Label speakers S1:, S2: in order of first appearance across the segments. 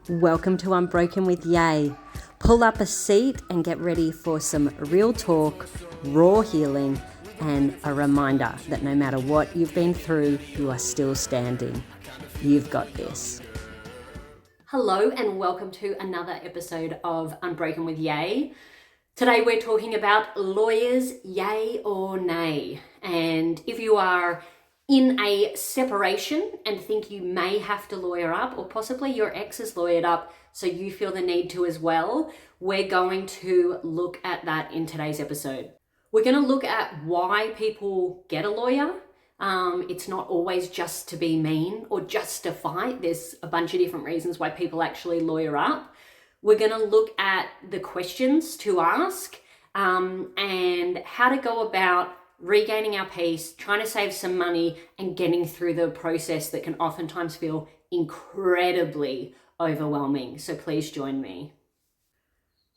S1: Welcome to Unbroken with Yay. Pull up a seat and get ready for some real talk, raw healing, and a reminder that no matter what you've been through, you are still standing. You've got this. Hello and welcome to another episode of Unbroken with Yay. Today we're talking about lawyers, yay or nay. And if you are in a separation and think you may have to lawyer up, or possibly your ex is lawyered up so you feel the need to as well, we're going to look at that in today's episode. We're going to look at why people get a lawyer. It's not always just to be mean or just to fight. There's a bunch of different reasons why people actually lawyer up. We're going to look at the questions to ask and how to go about regaining our peace, trying to save some money, and getting through the process that can oftentimes feel incredibly overwhelming. So please join me.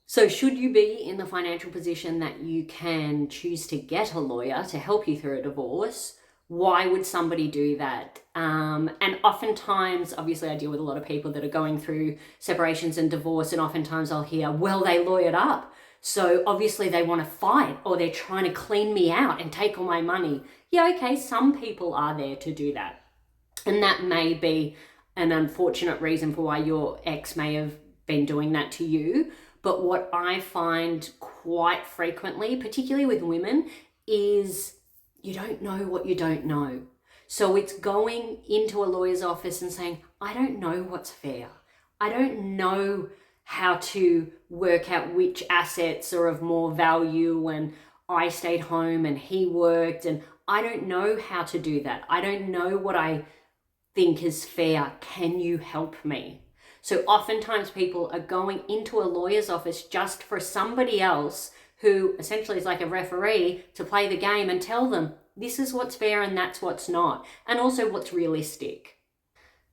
S1: So should you be in the financial position that you can choose to get a lawyer to help you through a divorce, why would somebody do that? And oftentimes, obviously I deal with a lot of people that are going through separations and divorce, and oftentimes I'll hear, well, they lawyered up, so obviously they want to fight, or they're trying to clean me out and take all my money. Yeah, okay, some people are there to do that. And that may be an unfortunate reason for why your ex may have been doing that to you. But what I find quite frequently, particularly with women, is you don't know what you don't know. So it's going into a lawyer's office and saying, I don't know what's fair. I don't know how to work out which assets are of more value, and I stayed home and he worked, and I don't know how to do that. I don't know what I think is fair. Can you help me? So oftentimes people are going into a lawyer's office just for somebody else who essentially is like a referee to play the game and tell them this is what's fair and that's what's not, and also what's realistic.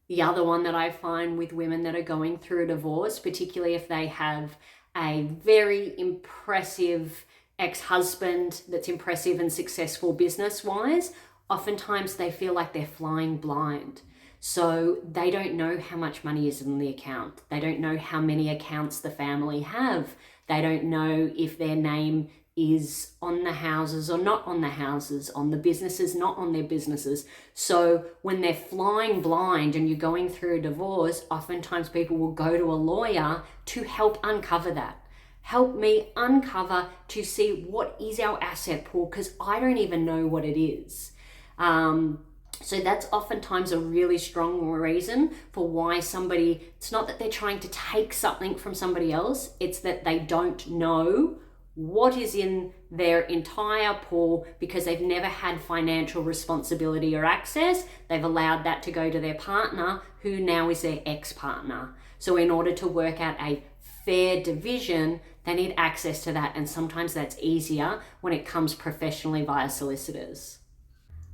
S1: The other one that I find with women that are going through a divorce, particularly if they have a very impressive ex-husband that's impressive and successful business-wise, oftentimes they feel like they're flying blind. So they don't know how much money is in the account. They don't know how many accounts the family have. They don't know if their name is on the houses or not on the houses, on the businesses, not on their businesses. So when they're flying blind and you're going through a divorce, oftentimes people will go to a lawyer to help uncover that. Help me uncover to see what is our asset pool, because I don't even know what it is. So that's oftentimes a really strong reason for why somebody, it's not that they're trying to take something from somebody else, it's that they don't know what is in their entire pool because they've never had financial responsibility or access. They've allowed that to go to their partner, who now is their ex-partner. So in order to work out a fair division, they need access to that, and sometimes that's easier when it comes professionally via solicitors.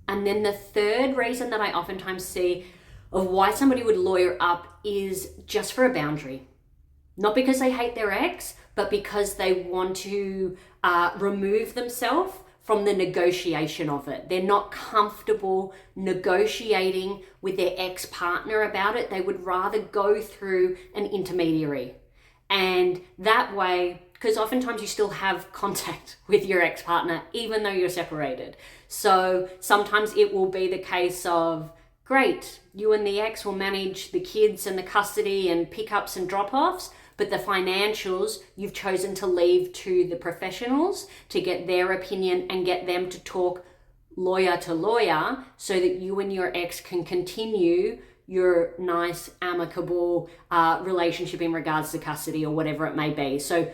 S1: And then the third reason that I oftentimes see of why somebody would lawyer up is just for a boundary. Not because they hate their ex, but because they want to remove themselves from the negotiation of it. They're not comfortable negotiating with their ex-partner about it. They would rather go through an intermediary. And that way, because oftentimes you still have contact with your ex-partner, even though you're separated. So sometimes it will be the case of, great, you and the ex will manage the kids and the custody and pickups and drop-offs, but the financials you've chosen to leave to the professionals to get their opinion and get them to talk lawyer to lawyer so that you and your ex can continue your nice, amicable relationship in regards to custody or whatever it may be. So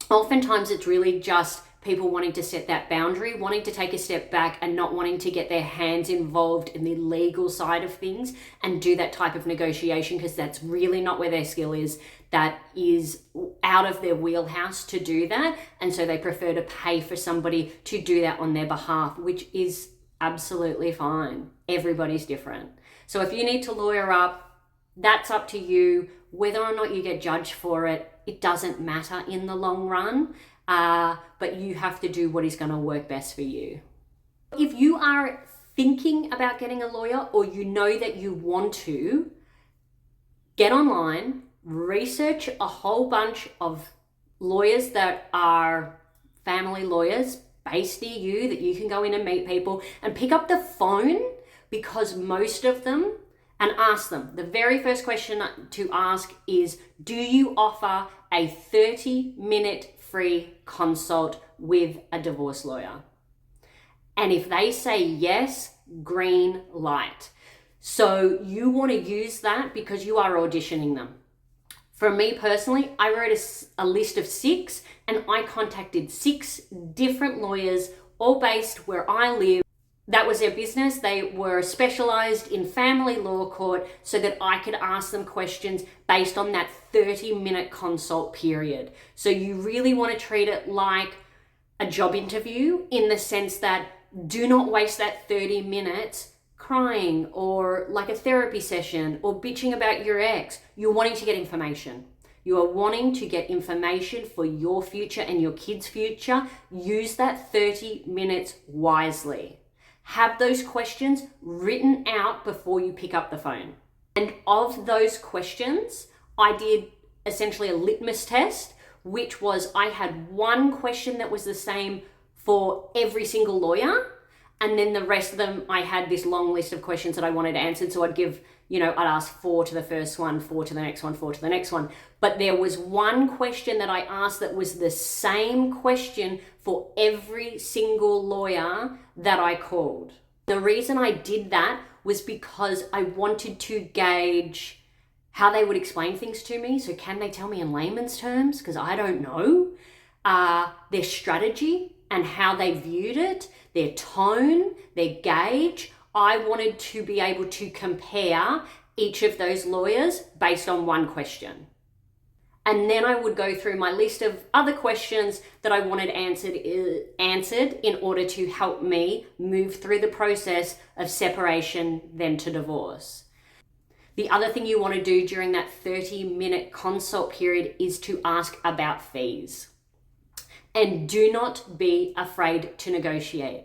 S1: oftentimes it's really just people wanting to set that boundary, wanting to take a step back and not wanting to get their hands involved in the legal side of things and do that type of negotiation, because that's really not where their skill is. That is out of their wheelhouse to do that. And so they prefer to pay for somebody to do that on their behalf, which is absolutely fine. Everybody's different. So if you need to lawyer up, that's up to you. Whether or not you get judged for it, it doesn't matter in the long run. But you have to do what is going to work best for you. If you are thinking about getting a lawyer, or you know that you want to, get online, research a whole bunch of lawyers that are family lawyers based near you that you can go in and meet people, and pick up the phone, because most of them, and ask them. The very first question to ask is, do you offer a 30-minute free consult with a divorce lawyer? And if they say yes, green light. So you want to use that because you are auditioning them. For me personally, I wrote a list of 6, and I contacted 6 different lawyers, all based where I live. That was their business. They were specialized in family law court, so that I could ask them questions based on that 30-minute consult period. So you really want to treat it like a job interview, in the sense that do not waste that 30 minutes crying, or like a therapy session, or bitching about your ex. You're wanting to get information. You are wanting to get information for your future and your kids' future. Use that 30 minutes wisely. Have those questions written out before you pick up the phone. And of those questions, I did essentially a litmus test, which was, I had one question that was the same for every single lawyer. And then the rest of them, I had this long list of questions that I wanted answered. So I'd give, I'd ask 4 to the first one, 4 to the next one, 4 to the next one. But there was one question that I asked that was the same question for every single lawyer that I called. The reason I did that was because I wanted to gauge how they would explain things to me. So can they tell me in layman's terms? Because I don't know. Their strategy and how they viewed it, their tone, their gauge. I wanted to be able to compare each of those lawyers based on one question. And then I would go through my list of other questions that I wanted answered in order to help me move through the process of separation, then to divorce. The other thing you want to do during that 30-minute consult period is to ask about fees. And do not be afraid to negotiate.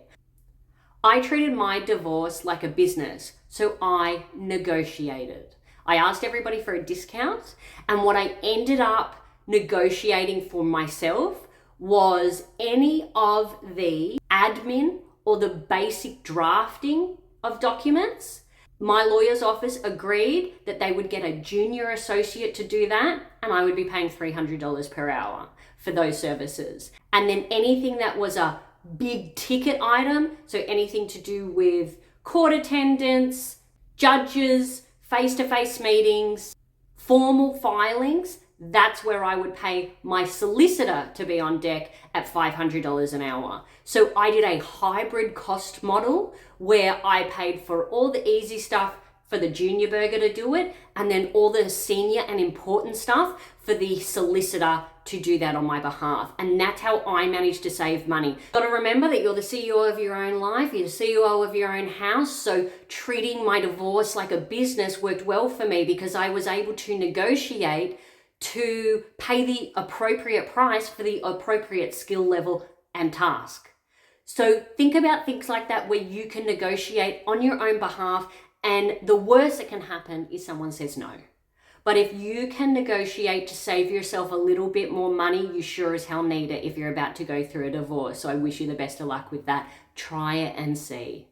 S1: I treated my divorce like a business, so I negotiated. I asked everybody for a discount, and what I ended up negotiating for myself was any of the admin or the basic drafting of documents. My lawyer's office agreed that they would get a junior associate to do that, and I would be paying $300 per hour for those services. And then anything that was a big ticket item, so anything to do with court attendance, judges, face-to-face meetings, formal filings, that's where I would pay my solicitor to be on deck at $500 an hour. So I did a hybrid cost model where I paid for all the easy stuff for the junior burger to do it, and then all the senior and important stuff for the solicitor to do that on my behalf. And that's how I managed to save money. Got to remember that you're the CEO of your own life, you're the CEO of your own house. So treating my divorce like a business worked well for me, because I was able to negotiate to pay the appropriate price for the appropriate skill level and task. So think about things like that, where you can negotiate on your own behalf, and the worst that can happen is someone says no. But if you can negotiate to save yourself a little bit more money, you sure as hell need it if you're about to go through a divorce. So I wish you the best of luck with that. Try it and see.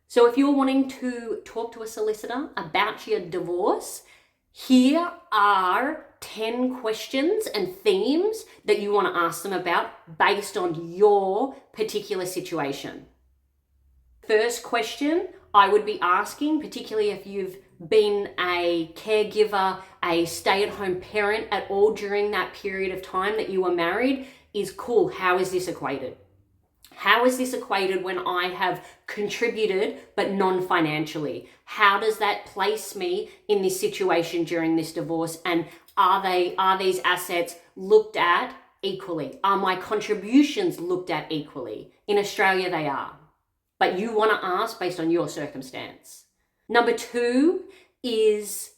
S1: So if you're wanting to talk to a solicitor about your divorce, here are 10 questions and themes that you want to ask them about based on your particular situation. First question I would be asking, particularly if you've been a caregiver, a stay-at-home parent at all during that period of time that you were married, is cool, how is this equated? How is this equated when I have contributed but non-financially? How does that place me in this situation during this divorce? And are these assets looked at equally? Are my contributions looked at equally? In Australia, they are. But you want to ask based on your circumstance. Number 2 is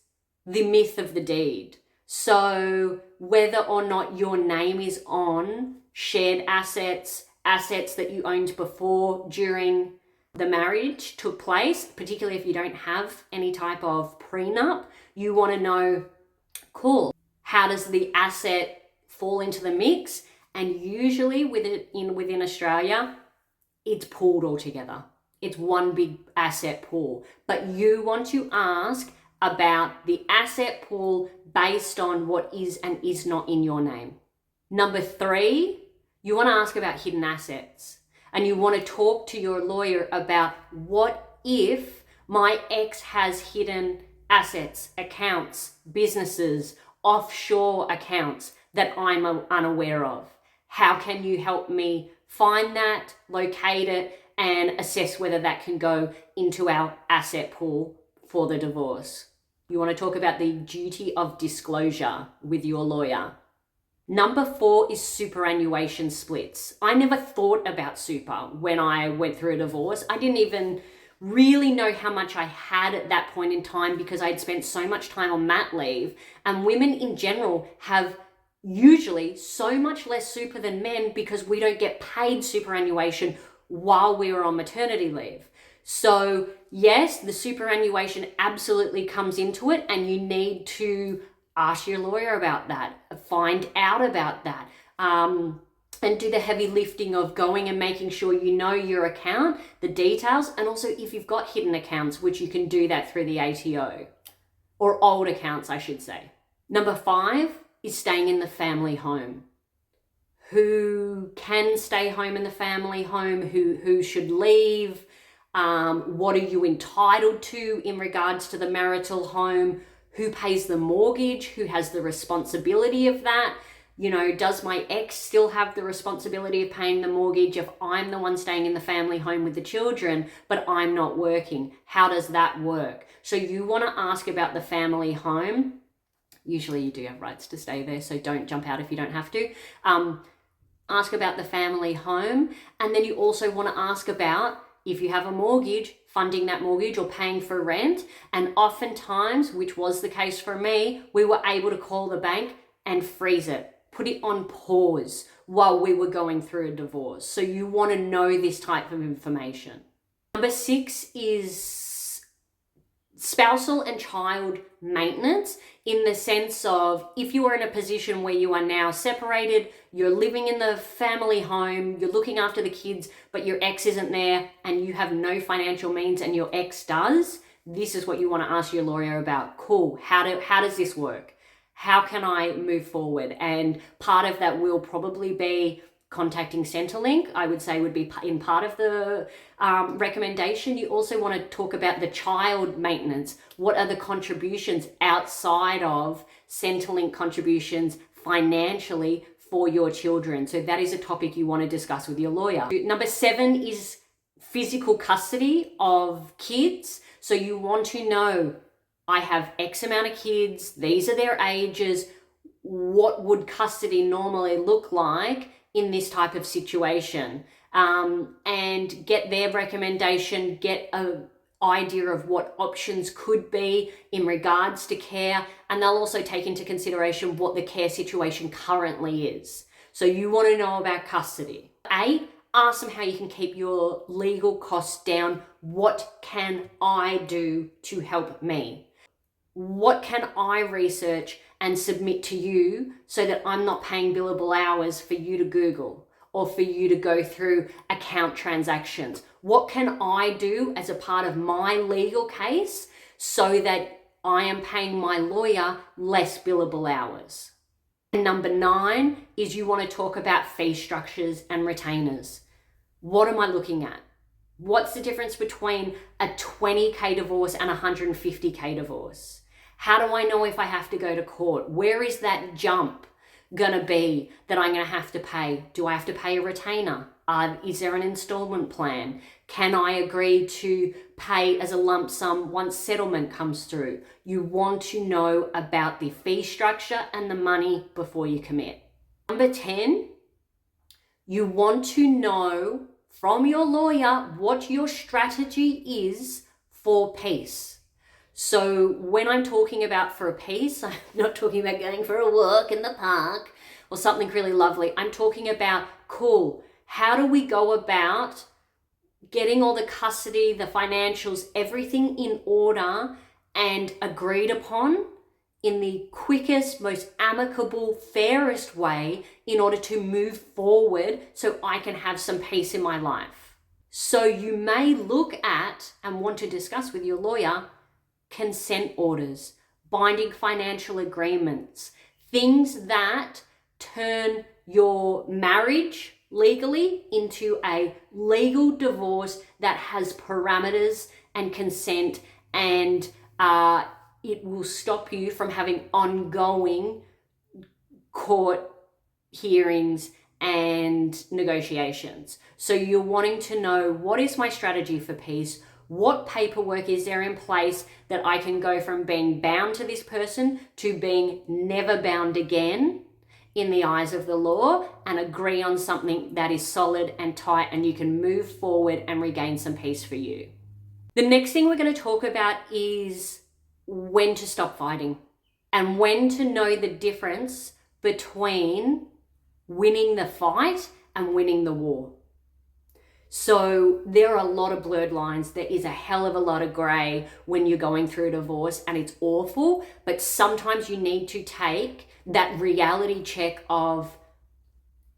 S1: the myth of the deed. So whether or not your name is on shared assets, assets that you owned before during the marriage took place, particularly if you don't have any type of prenup, you want to know, Cool. How does the asset fall into the mix? And usually within Australia, it's pooled all together. It's one big asset pool. But you want to ask about the asset pool based on what is and is not in your name. Number 3, you want to ask about hidden assets. And you want to talk to your lawyer about what if my ex has hidden assets, accounts, businesses, offshore accounts that I'm unaware of. How can you help me find that, locate it, and assess whether that can go into our asset pool for the divorce? You want to talk about the duty of disclosure with your lawyer. Number 4 is superannuation splits. I never thought about super when I went through a divorce. I didn't even really know how much I had at that point in time because I'd spent so much time on mat leave. And women in general have usually so much less super than men because we don't get paid superannuation while we were on maternity leave. So yes, the superannuation absolutely comes into it, and you need to ask your lawyer about that, find out about that, and do the heavy lifting of going and making sure you know your account, the details, and also if you've got hidden accounts, which you can do that through the ATO, or old accounts, I should say. Number 5 is staying in the family home. Who can stay home in the family home? Who should leave? What are you entitled to in regards to the marital home? Who pays the mortgage? Who has the responsibility of that? You know, does my ex still have the responsibility of paying the mortgage if I'm the one staying in the family home with the children, but I'm not working? How does that work? So you want to ask about the family home. Usually you do have rights to stay there, so don't jump out if you don't have to. Ask about the family home. And then you also want to ask about, if you have a mortgage, funding that mortgage or paying for rent. And oftentimes, which was the case for me, we were able to call the bank and freeze it, put it on pause while we were going through a divorce. So you want to know this type of information. Number 6 is spousal and child maintenance, in the sense of if you are in a position where you are now separated, you're living in the family home, you're looking after the kids, but your ex isn't there and you have no financial means and your ex does, this is what you want to ask your lawyer about. Cool, how does this work? How can I move forward? And part of that will probably be contacting Centrelink, I would say would be in part of the recommendation. You also want to talk about the child maintenance. What are the contributions outside of Centrelink contributions financially for your children? So that is a topic you want to discuss with your lawyer. Number 7 is physical custody of kids. So you want to know, I have X amount of kids, these are their ages, what would custody normally look like in this type of situation, and get their recommendation, get an idea of what options could be in regards to care, and they'll also take into consideration what the care situation currently is. So you want to know about custody. 8, ask them how you can keep your legal costs down. What can I do to help me? What can I research and submit to you so that I'm not paying billable hours for you to Google or for you to go through account transactions? What can I do as a part of my legal case so that I am paying my lawyer less billable hours? And number 9 is you want to talk about fee structures and retainers. What am I looking at? What's the difference between a 20K divorce and a 150K divorce? How do I know if I have to go to court? Where is that jump gonna be that I'm gonna have to pay? Do I have to pay a retainer? Is there an installment plan? Can I agree to pay as a lump sum once settlement comes through? You want to know about the fee structure and the money before you commit. Number 10, you want to know from your lawyer what your strategy is for peace. So when I'm talking about for a piece, I'm not talking about going for a walk in the park or something really lovely. I'm talking about, cool, how do we go about getting all the custody, the financials, everything in order and agreed upon in the quickest, most amicable, fairest way in order to move forward so I can have some peace in my life. So you may look at and want to discuss with your lawyer consent orders, binding financial agreements, things that turn your marriage legally into a legal divorce that has parameters and consent, and it will stop you from having ongoing court hearings and negotiations. So you're wanting to know, what is my strategy for peace? What paperwork is there in place that I can go from being bound to this person to being never bound again in the eyes of the law, and agree on something that is solid and tight and you can move forward and regain some peace for you. The next thing we're going to talk about is when to stop fighting and when to know the difference between winning the fight and winning the war. So there are a lot of blurred lines. There is a hell of a lot of gray when you're going through a divorce, and it's awful, but sometimes you need to take that reality check of,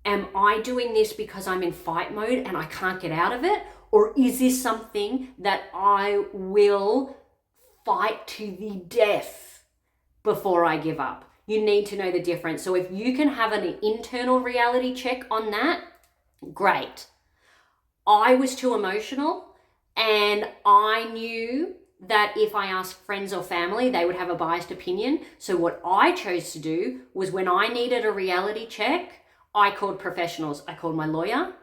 S1: am I doing this because I'm in fight mode and I can't get out of it? Or is this something that I will fight to the death before I give up? You need to know the difference. So if you can have an internal reality check on that, great. I was too emotional, and I knew that if I asked friends or family, they would have a biased opinion. So what I chose to do was, when I needed a reality check, I called professionals. I called my lawyer,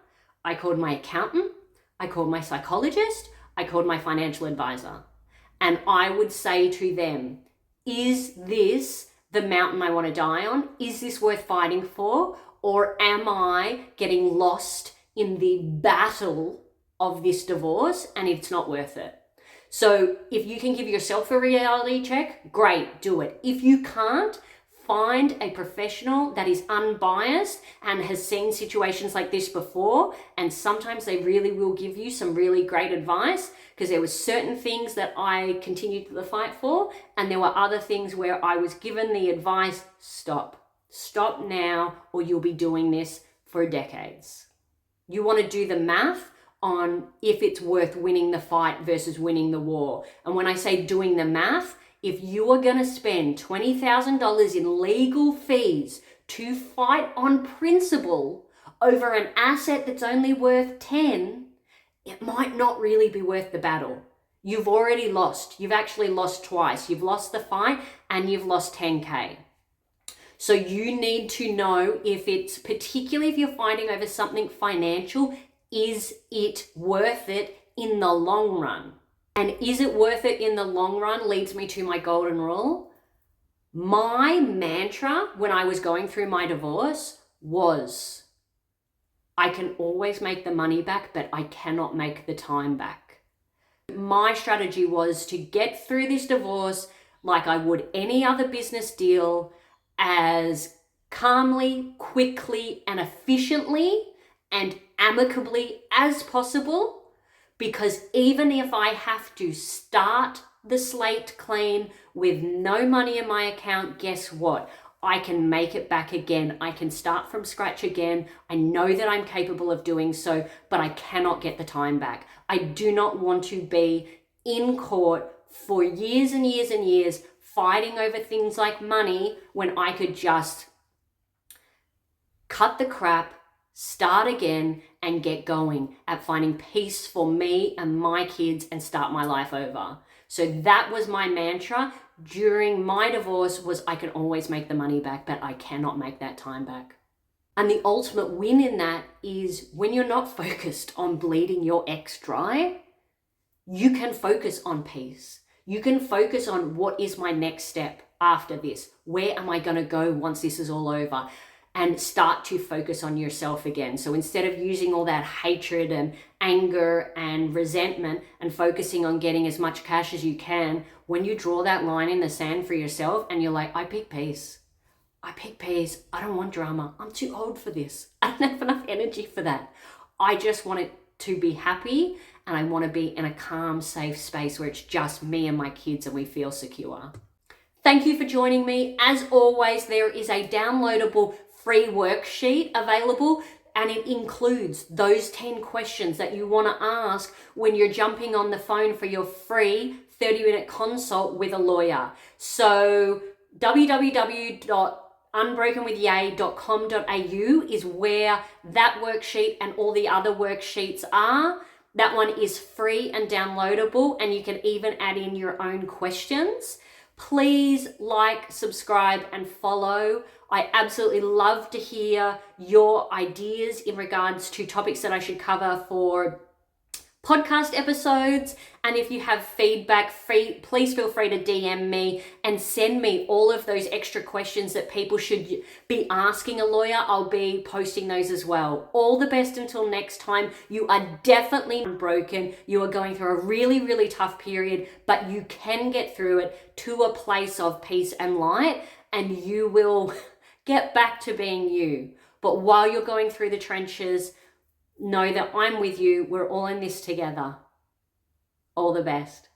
S1: I called my accountant, I called my psychologist, I called my financial advisor. And I would say to them, is this the mountain I want to die on? Is this worth fighting for? Or am I getting lost in the battle of this divorce and it's not worth it? So if you can give yourself a reality check, great, do it. If you can't, find a professional that is unbiased and has seen situations like this before, and sometimes they really will give you some really great advice, because there were certain things that I continued the fight for, and there were other things where I was given the advice, stop now, or you'll be doing this for decades. You want to do the math on if it's worth winning the fight versus winning the war. And when I say doing the math, if you are going to spend $20,000 in legal fees to fight on principle over an asset that's only worth 10, it might not really be worth the battle. You've already lost. You've actually lost twice. You've lost the fight and you've lost 10K. So you need to know, if it's, particularly if you're fighting over something financial, is it worth it in the long run? And is it worth it in the long run leads me to my golden rule. My mantra when I was going through my divorce was, I can always make the money back, but I cannot make the time back. My strategy was to get through this divorce like I would any other business deal, as calmly, quickly, and efficiently and amicably as possible. Because even if I have to start the slate clean with no money in my account, guess what? I can make it back again. I can start from scratch again. I know that I'm capable of doing so, but I cannot get the time back. I do not want to be in court for years and years and years fighting over things like money when I could just cut the crap, start again, and get going at finding peace for me and my kids and start my life over. So that was my mantra during my divorce, was I can always make the money back, but I cannot make that time back. And the ultimate win in that is when you're not focused on bleeding your ex dry, you can focus on peace. You can focus on, what is my next step after this? Where am I going to go once this is all over? And start to focus on yourself again. So instead of using all that hatred and anger and resentment and focusing on getting as much cash as you can, when you draw that line in the sand for yourself and you're like, I pick peace. I don't want drama. I'm too old for this. I don't have enough energy for that. I just want it to be happy, and I want to be in a calm, safe space where it's just me and my kids and we feel secure. Thank you for joining me. As always, there is a downloadable free worksheet available, and it includes those 10 questions that you want to ask when you're jumping on the phone for your free 30-minute consult with a lawyer. So www.unbrokenwithyay.com.au is where that worksheet and all the other worksheets are. That one is free and downloadable, and you can even add in your own questions. Please like, subscribe, and follow. I absolutely love to hear your ideas in regards to topics that I should cover for podcast episodes. And if you have feedback, please feel free to DM me and send me all of those extra questions that people should be asking a lawyer. I'll be posting those as well. All the best until next time. You are definitely unbroken. You are going through a really, really tough period, but you can get through it to a place of peace and light, and you will get back to being you. But while you're going through the trenches, know that I'm with you. We're all in this together. All the best.